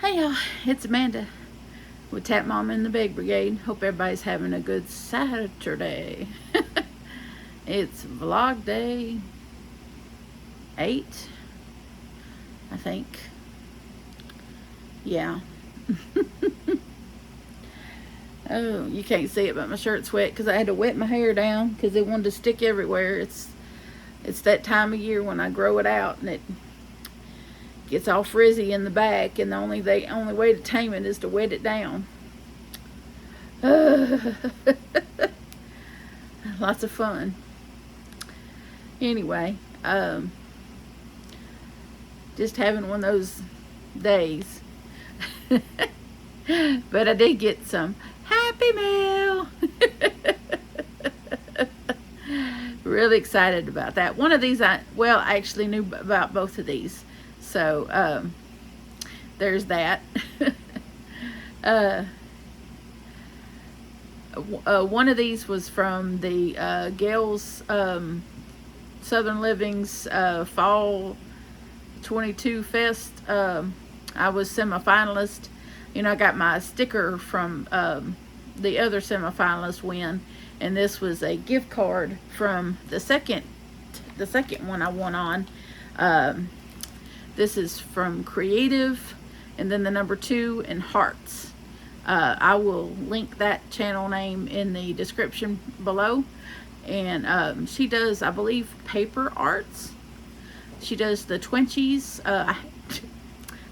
Hey y'all, it's Amanda with Tap Mom and the Big Brigade. Hope everybody's having a good Saturday. It's vlog day 8, I think. Yeah. Oh, you can't see it, but my shirt's wet because I had to wet my hair down because it wanted to stick everywhere. It's that time of year when I grow it out and it gets all frizzy in the back, and the only way to tame it is to wet it down. Lots of fun. Anyway, just having one of those days. But I did get some Happy Mail. Really excited about that. One of these I actually knew about both of these. So, there's that. One of these was from the Gail's Southern Living's Fall 22 Fest. I was semifinalist. You know, I got my sticker from the other semifinalist win, and this was a gift card from the second one I won on. This is from Creative, and then the number 2 and Hearts. I will link that channel name in the description below. And she does, I believe, paper arts. She does the Twinchies. I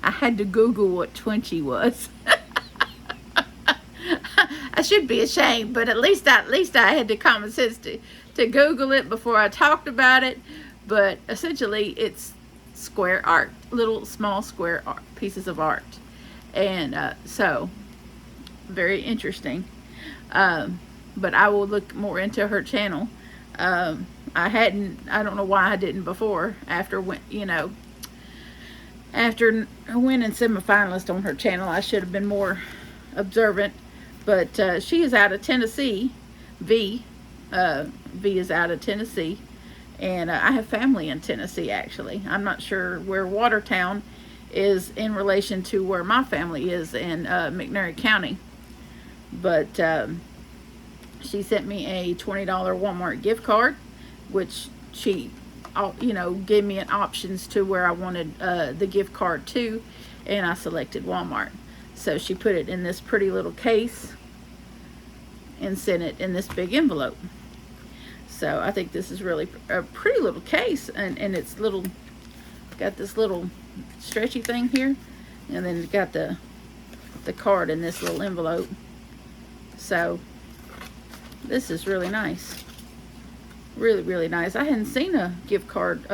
had to Google what Twinchie was. I should be ashamed, but at least I had the common sense to Google it before I talked about it. But essentially, it's square art, little small square art, pieces of art, and so very interesting. But I will look more into her channel. I don't know why I didn't before. After winning semifinalist on her channel, I should have been more observant. But she is out of Tennessee. V is out of Tennessee. And I have family in Tennessee, actually. I'm not sure where Watertown is in relation to where my family is in McNairy County. But she sent me a $20 Walmart gift card, which she, gave me an options to where I wanted the gift card to, and I selected Walmart. So she put it in this pretty little case and sent it in this big envelope. So I think this is really a pretty little case, and it's got this little stretchy thing here, and then it's got the card in this little envelope. So this is really nice. Really, really nice. I hadn't seen a gift card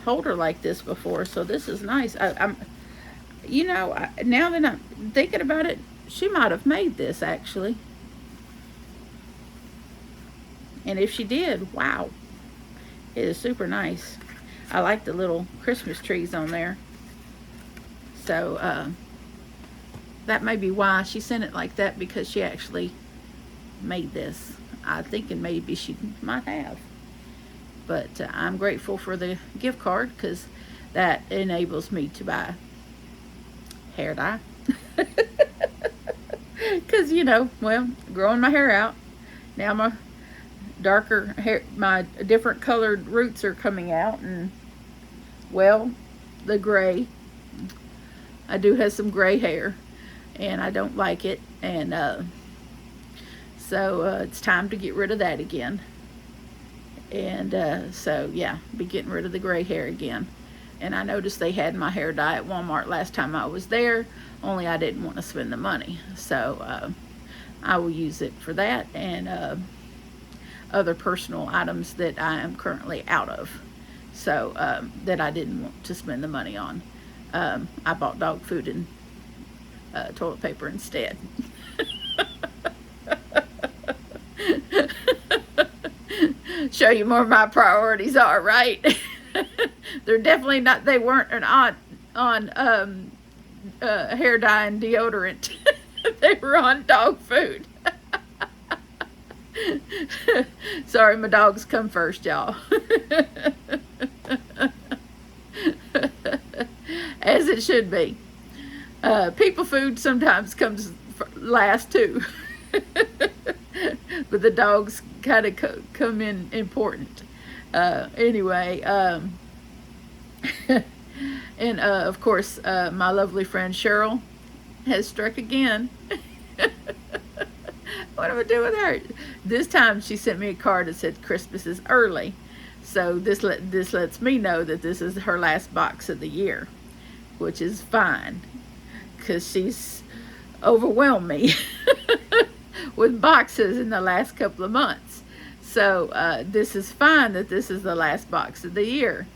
holder like this before, so this is nice. Now that I'm thinking about it, she might have made this actually. And if she did, wow, it is super nice. I like the little Christmas trees on there. So that may be why she sent it like that, because she actually made this. I'm thinking maybe she might have. But I'm grateful for the gift card, because that enables me to buy hair dye. Because, growing my hair out. Now my darker hair, my different colored roots are coming out, and the gray, I do have some gray hair, and I don't like it, and so it's time to get rid of that again. And so yeah, be getting rid of the gray hair again. And I noticed they had my hair dye at Walmart last time I was there, only I didn't want to spend the money. So I will use it for that and other personal items that I am currently out of. So that I didn't want to spend the money on. I bought dog food and toilet paper instead. Show you more of my priorities are, right? They're definitely not, they weren't on hair dye and deodorant. They were on dog food. Sorry, my dogs come first, y'all. As it should be. People food sometimes comes last too. But the dogs kind of come in important. Anyway, and of course, my lovely friend Cheryl has struck again. What am I doing with her? This time she sent me a card that said Christmas is early. So this lets me know that this is her last box of the year, which is fine, because she's overwhelmed me with boxes in the last couple of months. So this is fine that this is the last box of the year.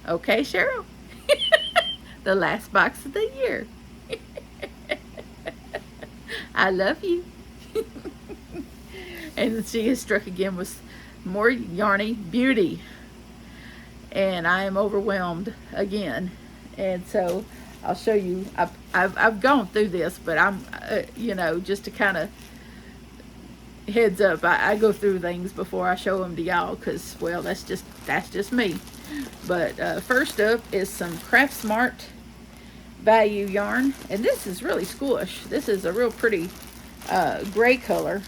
Okay, Cheryl? The last box of the year. I love you. And she has struck again with more yarny beauty. And I am overwhelmed again. And so I'll show you. I've gone through this, but I'm, you know, just to kind of heads up, I go through things before I show them to y'all, because, well, that's just me. But first up is some Craft Smart Value yarn, and this is really squish. This is a real pretty gray color,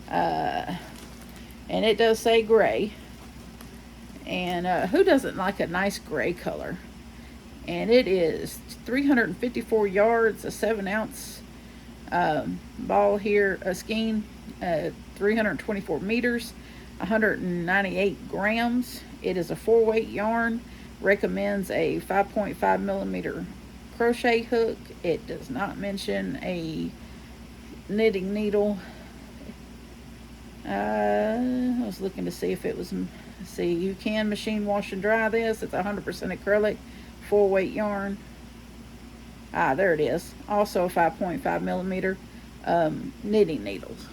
and it does say gray, and who doesn't like a nice gray color? And it is 354 yards, a 7-ounce ball here, a skein, 324 meters, 198 grams. It is a 4-weight yarn. Recommends a 5.5 millimeter crochet hook. It does not mention a knitting needle. I was looking to see if it was, see, you can machine wash and dry this. It's 100% acrylic, 4-weight yarn. There it is. Also a 5.5 millimeter knitting needles.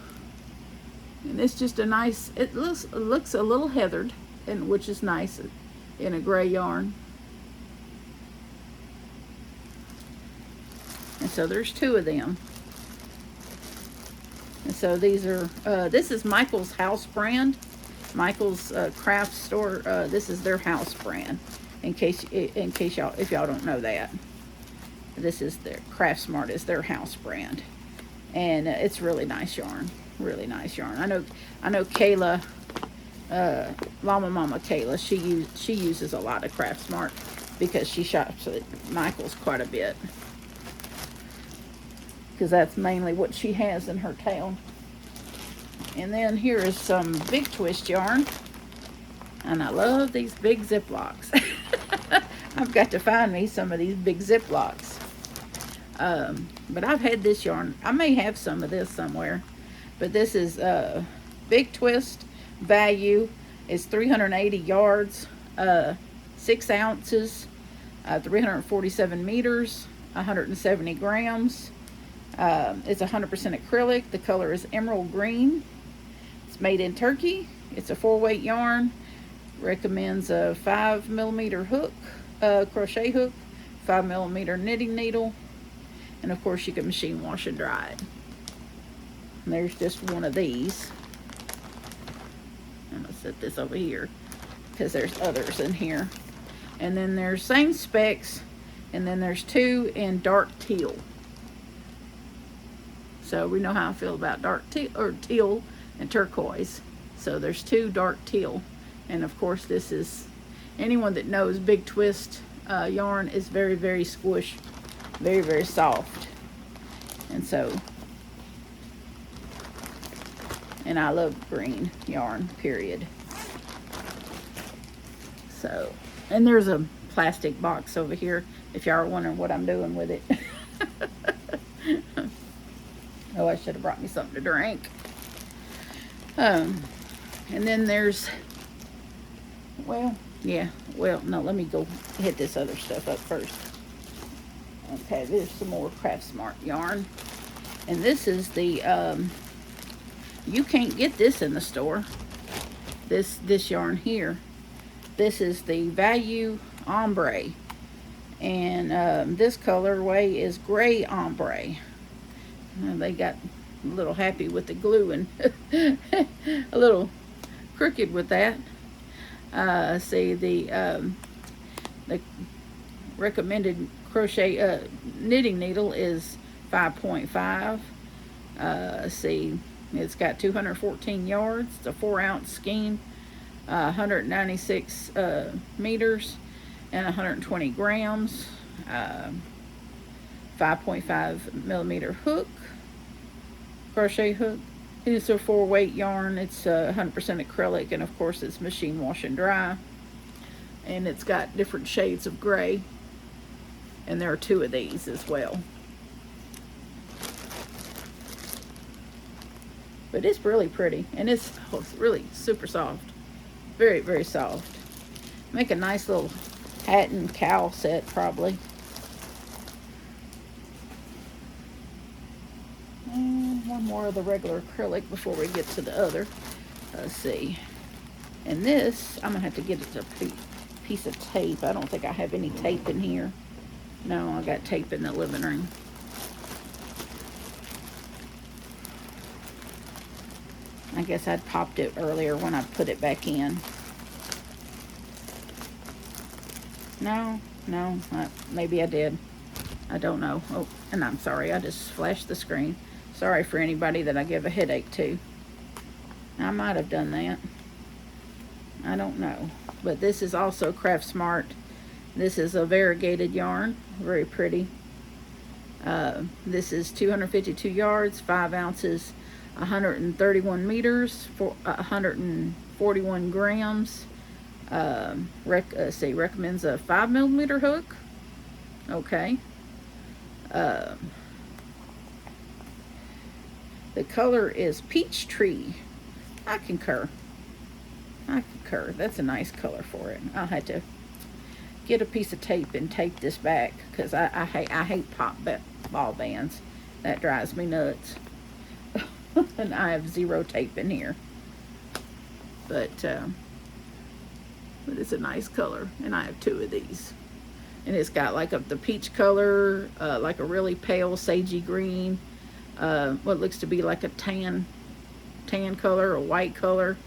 And it's just a nice, it looks a little heathered, and which is nice in a gray yarn. And so there's 2 of them. And so these are, this is Michael's house brand. Michael's craft store, this is their house brand. In case y'all, if y'all don't know that. This is their, Craft Smart is their house brand. And it's really nice yarn. Really nice yarn. I know Kayla, Llama Mama Kayla, she uses a lot of Craft Smart because she shops at Michael's quite a bit. Because that's mainly what she has in her town. And then here is some big twist yarn. And I love these big Ziplocs. I've got to find me some of these big Ziplocs. But I've had this yarn. I may have some of this somewhere. But this is Big Twist Value. It's 380 yards, 6 ounces, 347 meters, 170 grams. It's 100% acrylic. The color is emerald green. It's made in Turkey. It's a 4-weight yarn. Recommends a 5 millimeter hook, crochet hook, 5 millimeter knitting needle, and of course you can machine wash and dry it. And there's just one of these. I'm gonna set this over here because there's others in here. And then there's same specs, and then there's 2 in dark teal. So we know how I feel about dark teal, or teal and turquoise. So there's 2 dark teal. And of course this is, anyone that knows Big Twist yarn is very, very squish, very, very soft. And so, and I love green yarn, period. So, and there's a plastic box over here if y'all are wondering what I'm doing with it. Oh, I should have brought me something to drink. And then there's, well, yeah, well, no, let me go hit this other stuff up first. Okay, there's some more Craft Smart yarn. And this is the, you can't get this in the store. This yarn here. This is the Value Ombre. And this colorway is Gray Ombre. They got a little happy with the glue and a little crooked with that. See, the recommended crochet knitting needle is 5.5. Let's see, it's got 214 yards. It's a 4-ounce skein, 196 meters, and 120 grams. 5.5 millimeter hook, crochet hook. It's a 4-weight yarn. It's 100% acrylic, and of course it's machine wash and dry. And it's got different shades of gray, and there are 2 of these as well. But it's really pretty, and it's really super soft. Very, very soft. Make a nice little hat and cowl set, probably. And one more of the regular acrylic before we get to the other. Let's see. And this, I'm going to have to get it to a piece of tape. I don't think I have any tape in here. No, I got tape in the living room. I guess I'd popped it earlier when I put it back in. No, maybe I did. I don't know. Oh, and I'm sorry, I just flashed the screen. Sorry for anybody that I give a headache to. I might have done that. I don't know. But this is also Craft Smart. This is a variegated yarn. Very pretty. This is 252 yards, 5 ounces, 131 meters, for 141 grams. Recommends a 5 millimeter hook. Okay. The color is peach tree. I concur. That's a nice color for it. I'll have to get a piece of tape and tape this back, because I hate pop ball bands. That drives me nuts. And I have 0 tape in here. But it's a nice color, and I have 2 of these. And it's got like the peach color, like a really pale sagey green, what looks to be like a tan color or white color.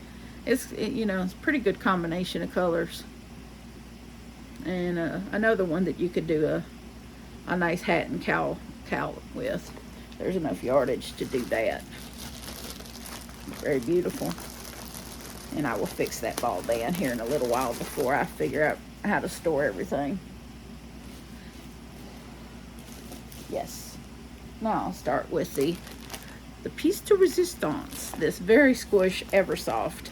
It's it's a pretty good combination of colors. And another one that you could do a nice hat and cowl with. There's enough yardage to do that. Very beautiful. And I will fix that ball band here in a little while before I figure out how to store everything. Yes. Now I'll start with the piece de resistance. This very squish Eversoft.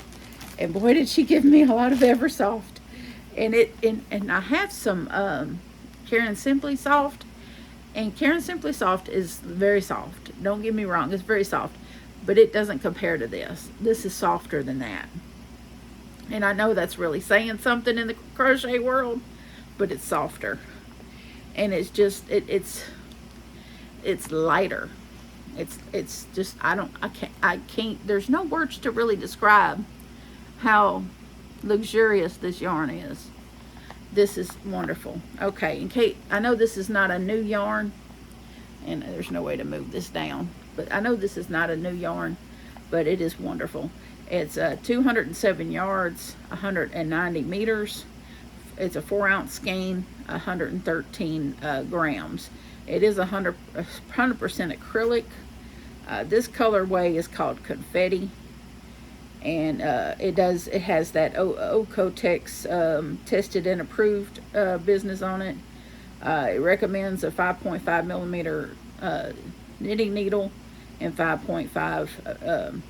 And boy, did she give me a lot of Eversoft. And I have some Caron Simply Soft. And Caron Simply Soft is very soft. Don't get me wrong, it's very soft. But it doesn't compare to this. This is softer than that. And I know that's really saying something in the crochet world, but it's softer. And it's just, it's lighter. It's just, I can't, there's no words to really describe how luxurious this yarn is. This is wonderful. Okay, in case, I know this is not a new yarn, and there's no way to move this down, but I know this is not a new yarn, but it is wonderful. It's 207 yards, 190 meters. It's a 4-ounce skein, 113 grams. It is 100% acrylic. This colorway is called Confetti, and it has that Okotex tested and approved business on it. It recommends a 5.5 millimeter knitting needle and 5.5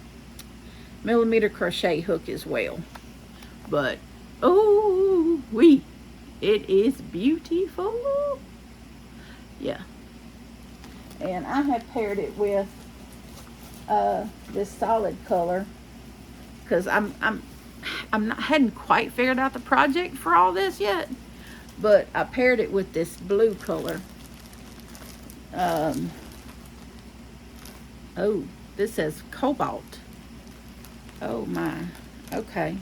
millimeter crochet hook as well. But oh wee, it is beautiful. Yeah. And I have paired it with this solid color, because hadn't quite figured out the project for all this yet, but I paired it with this blue color. Oh, this says cobalt. Oh my. Okay.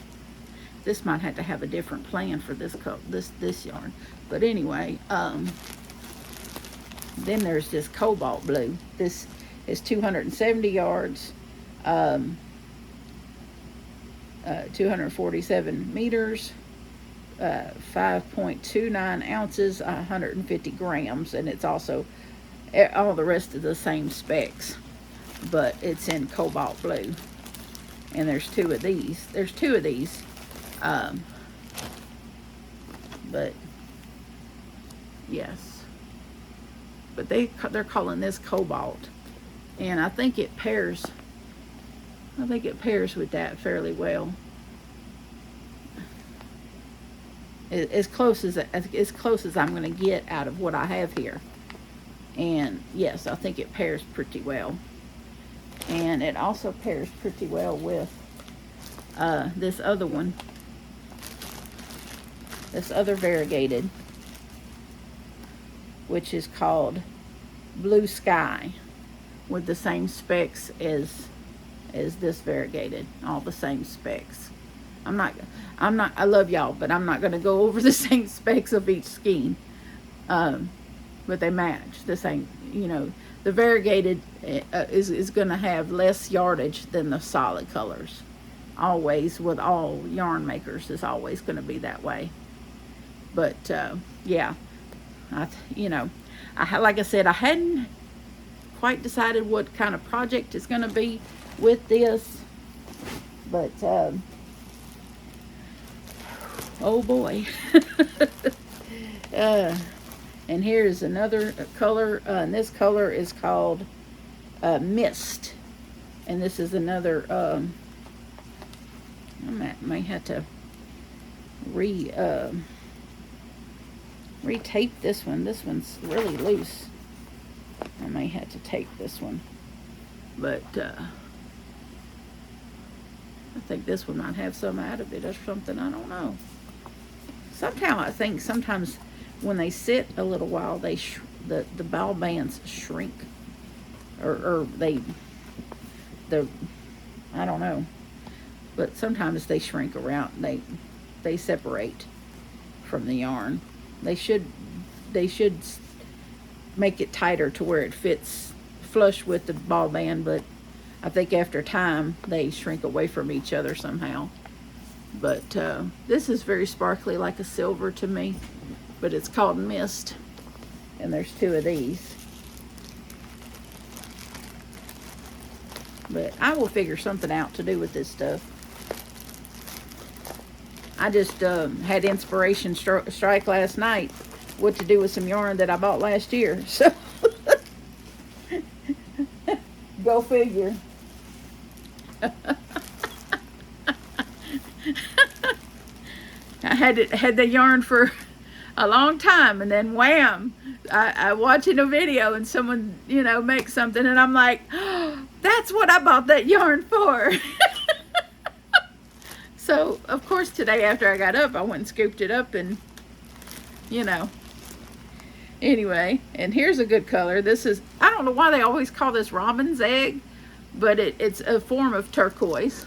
This might have to have a different plan for this yarn. But anyway, then there's this cobalt blue. This is 270 yards, 247 meters, 5.29 ounces, 150 grams, and it's also all the rest of the same specs, but it's in cobalt blue. And there's two of these. But yes, but they're calling this cobalt, and I think it pairs with that fairly well. As close as I'm going to get out of what I have here. And yes, I think it pairs pretty well. And it also pairs pretty well with this other one, this other variegated, which is called Blue Sky, with the same specs as this variegated, all the same specs. I love y'all, but I'm not going to go over the same specs of each skein. But they match the same, you know. The variegated is going to have less yardage than the solid colors. Always, with all yarn makers, is always going to be that way. But yeah, like I said, I hadn't quite decided what kind of project it's going to be with this, but oh boy. And here's another color, and this color is called Mist, and this is another, I may have to retape this one. This one's really loose. I may have to tape this one, but I think this one might have some out of it or something. I don't know. Somehow I think sometimes when they sit a little while, the ball bands shrink, or I don't know, but sometimes they shrink around. They separate from the yarn. They should make it tighter to where it fits flush with the ball band, but I think after time they shrink away from each other somehow. But this is very sparkly, like a silver to me, but it's called Mist, and there's two of these. But I will figure something out to do with this stuff. I just had inspiration strike last night what to do with some yarn that I bought last year. So go figure. I had the yarn for a long time, and then wham, I watching a video and someone, you know, makes something, and I'm like, oh, that's what I bought that yarn for. So of course today after I got up, I went and scooped it up, and you know, anyway. And here's a good color. This is, I don't know why they always call this robin's egg, but it's a form of turquoise.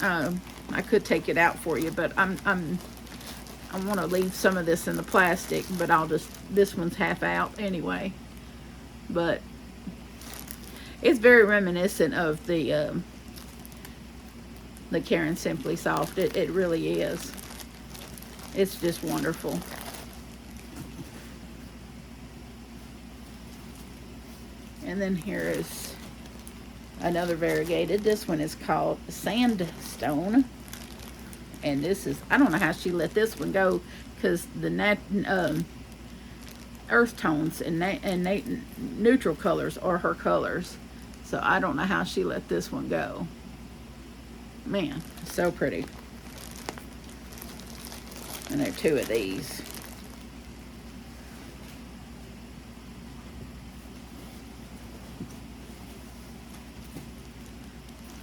I could take it out for you, but I want to leave some of this in the plastic, but this one's half out anyway. But it's very reminiscent of the Karen Simply Soft. It really is. It's just wonderful. And then here is another variegated. This one is called Sandstone. And this is, I don't know how she let this one go, because the earth tones and neutral colors are her colors. So I don't know how she let this one go. Man, so pretty. And there are two of these.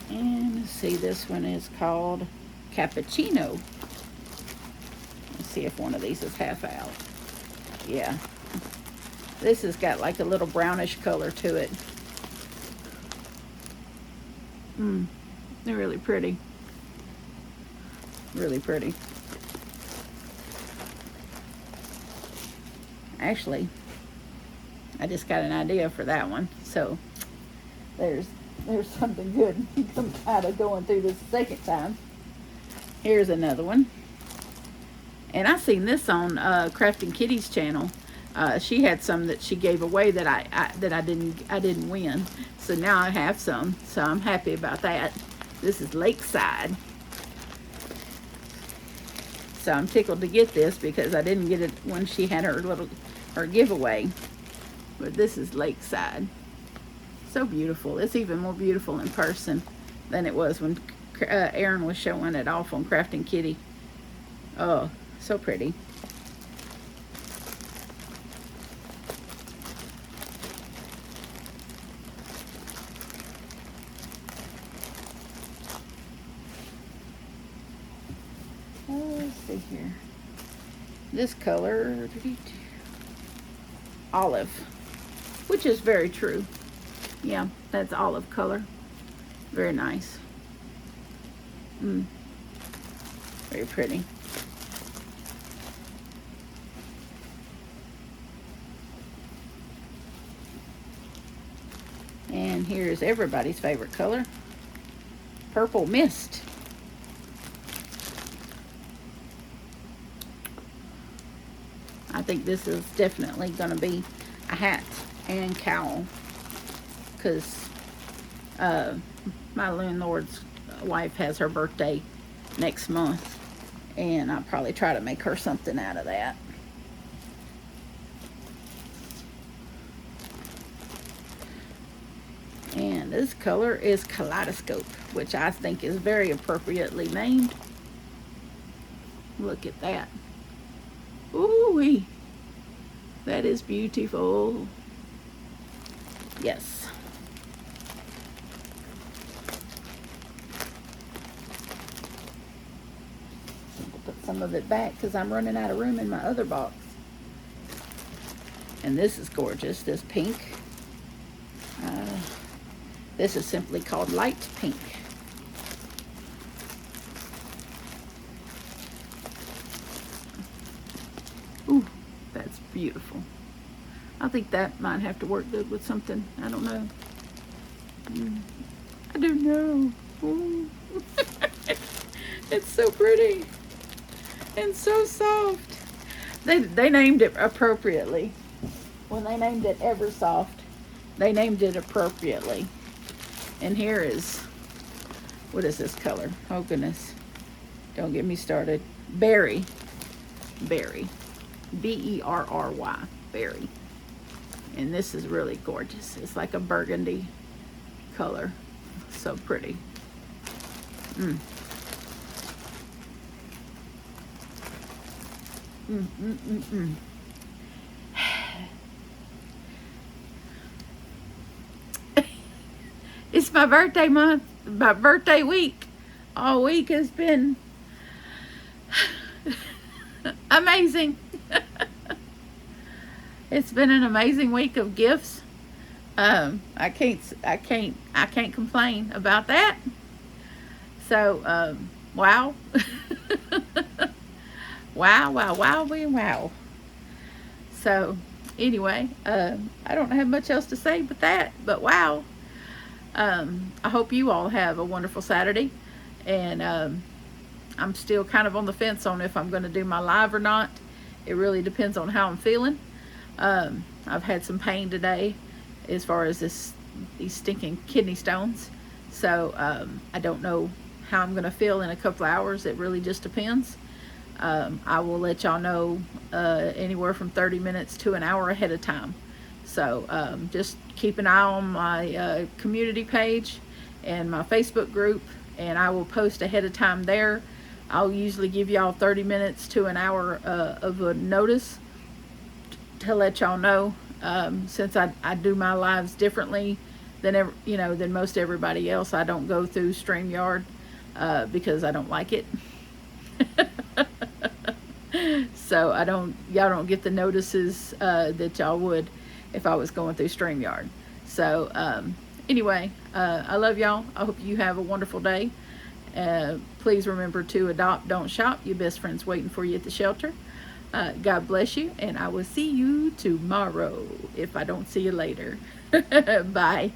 And let's see, this one is called Cappuccino. Let's see if one of these is half out. Yeah. This has got like a little brownish color to it. They're really pretty. Really pretty. Actually, I just got an idea for that one. So there's something good out of going through this second time. Here's another one. And I seen this on Crafting Kitty's channel. She had some that she gave away that I didn't win. So now I have some. So I'm happy about that. This is Lakeside. So I'm tickled to get this because I didn't get it when she had her giveaway. But this is Lakeside. So beautiful. It's even more beautiful in person than it was when Erin was showing it off on Crafting Kitty. Oh, so pretty. Let's see here. This color, olive, which is very true. Yeah, that's olive color. Very nice. Very pretty. And here's everybody's favorite color, Purple Mist. I think this is definitely going to be a hat and cowl, because my landlord's wife has her birthday next month, and I'll probably try to make her something out of that. And this color is Kaleidoscope, which I think is very appropriately named. Look at that. Ooh-wee. That is beautiful. Yes. I'll put some of it back because I'm running out of room in my other box. And this is gorgeous, this pink. This is simply called light pink. Ooh, that's beautiful. I think that might have to work good with something. I don't know. I don't know. Ooh. It's so pretty and so soft. They named it appropriately. When they named it Eversoft, they named it appropriately. And here is, what is this color? Oh goodness, don't get me started. Berry. Berry. B-E-R-R-Y. Berry. And this is really gorgeous. It's like a burgundy color. So pretty. It's my birthday month, my birthday week. All week has been amazing. It's been an amazing week of gifts. I can't complain about that. So, wow. wow. So, anyway, I don't have much else to say but that, but wow. I hope you all have a wonderful Saturday, and I'm still kind of on the fence on if I'm going to do my live or not. It really depends on how I'm feeling. I've had some pain today as far as these stinking kidney stones, so I don't know how I'm going to feel in a couple of hours. It really just depends. I will let y'all know anywhere from 30 minutes to an hour ahead of time. So just keep an eye on my community page and my Facebook group, and I will post ahead of time there. I'll usually give y'all 30 minutes to an hour of a notice to let y'all know, since I do my lives differently than most everybody else. I don't go through StreamYard because I don't like it. So y'all don't get the notices that y'all would if I was going through StreamYard. So anyway, I love y'all. I hope you have a wonderful day. Please remember to adopt, don't shop. Your best friend's waiting for you at the shelter. God bless you, and I will see you tomorrow if I don't see you later. Bye.